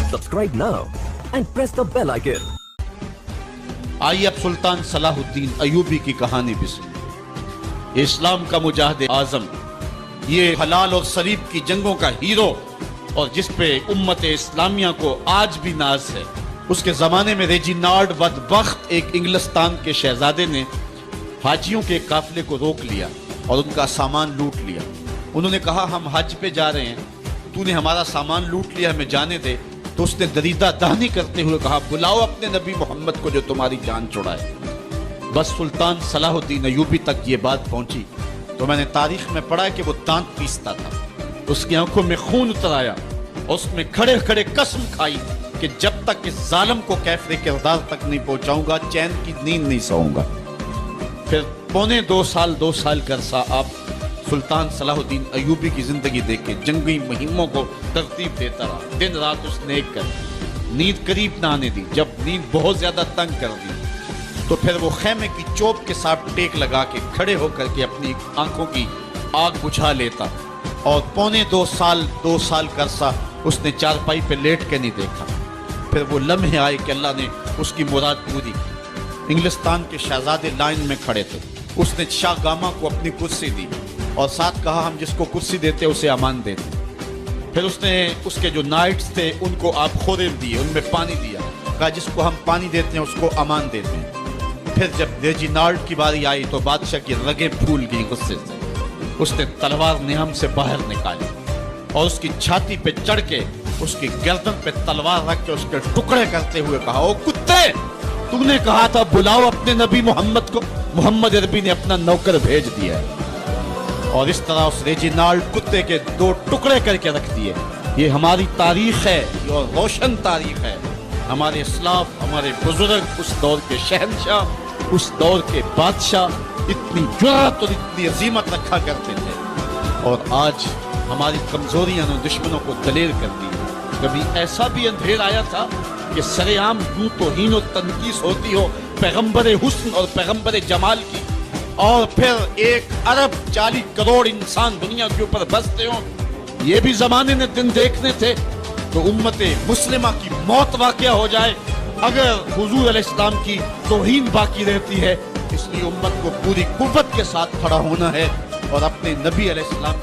Subscribe now and press the bell icon. आइए अब सुल्तान सलाहुद्दीन अयूबी की कहानी भी सुनिए। इस्लाम का मुजाहिद आजम, ये हलाल और सलीब की जंगों का हीरो, और जिस पे उम्मत इस्लामिया को आज भी नाज है। उसके ज़माने में रेजिनाल्ड बदबख्त एक इंग्लिस्तान के शहजादे ने हाजियों के काफिले को रोक लिया और उनका सामान लूट लिया। उन्होंने कहा, हम हज पे जा रहे हैं, तूने हमारा सामान लूट लिया, हमें जाने दे। तो उसने दरीदा दानी करते हुए कहा, बुलाओ अपने नबी मोहम्मद को जो तुम्हारी जान छुड़ाए। बस सुल्तान सलाहुद्दीन अयूबी तक ये बात पहुंची तो मैंने तारीख में पढ़ा कि वो दांत पीसता था, उसकी आंखों में खून उतर आया और उसमें खड़े खड़े कसम खाई कि जब तक इस जालिम को कैफरे किरदार तक नहीं पहुंचाऊंगा, चैन की नींद नहीं सोऊंगा। फिर पौने 2 साल का अरसा आप सुल्तान सलाहुद्दीन अयूबी की जिंदगी देखे जंगी मुहिमों को तरतीब देता रहा। दिन रात उसने एक कर नींद करीब ना आने दी। जब नींद बहुत ज्यादा तंग कर दी तो फिर वो खेमे की चोप के साथ टेक लगा के खड़े होकर के अपनी आंखों की आग बुझा लेता, और पौने 2 साल का अरसा उसने चारपाई पे लेट के नहीं देखा। फिर वो लम्हे आए कि अल्लाह ने उसकी मुराद पूरी की। इंग्लिस्तान के शहजादे लाइन में खड़े थे, उसने शाह गामा को अपनी कुर्सी दी और साथ कहा, हम जिसको कुर्सी देते उसे अमान देते। फिर उसने उसके जो नाइट्स थे उनको आप खोरेम दिए, उनमें पानी दिया, कहा जिसको हम पानी देते हैं उसको अमान देते हैं। फिर जब रेजिनाल्ड की बारी आई तो बादशाह की रगें फूल गई गुस्से से। उसने तलवार निहम से बाहर निकाली और उसकी छाती पे चढ़ के उसकी गर्दन पे तलवार रख के उसके टुकड़े करते हुए कहा, ओ कुत्ते, तूने कहा था बुलाओ अपने नबी मोहम्मद को, मोहम्मद अरबी ने अपना नौकर भेज दिया है। और इस तरह उस रेजिनाल्ड कुत्ते के 2 टुकड़े करके रख दिए। ये हमारी तारीख है और रोशन तारीख है। हमारे इस्लाफ, हमारे बुजुर्ग, उस दौर के शहनशाह, उस दौर के बादशाह इतनी जुर्रत और इतनी अजीमत रखा करते थे, और आज हमारी कमजोरियां ने दुश्मनों को दलेर कर दी। कभी ऐसा भी अंधेर आया था कि सरेआम यूं तौहीन और तनकीस होती हो पैगंबर हुस्न और पैगंबर जमाल की, और फिर 1 अरब 40 करोड़ इंसान दुनिया के ऊपर बसते हो। ये भी जमाने ने दिन देखने थे। तो उम्मते मुस्लिमा की मौत वाक़या हो जाए अगर हुजूर अलैहिस्सलाम की तौहीन बाकी रहती है। इसलिए उम्मत को पूरी कुव्वत के साथ खड़ा होना है और अपने नबी अलैहिस्सलाम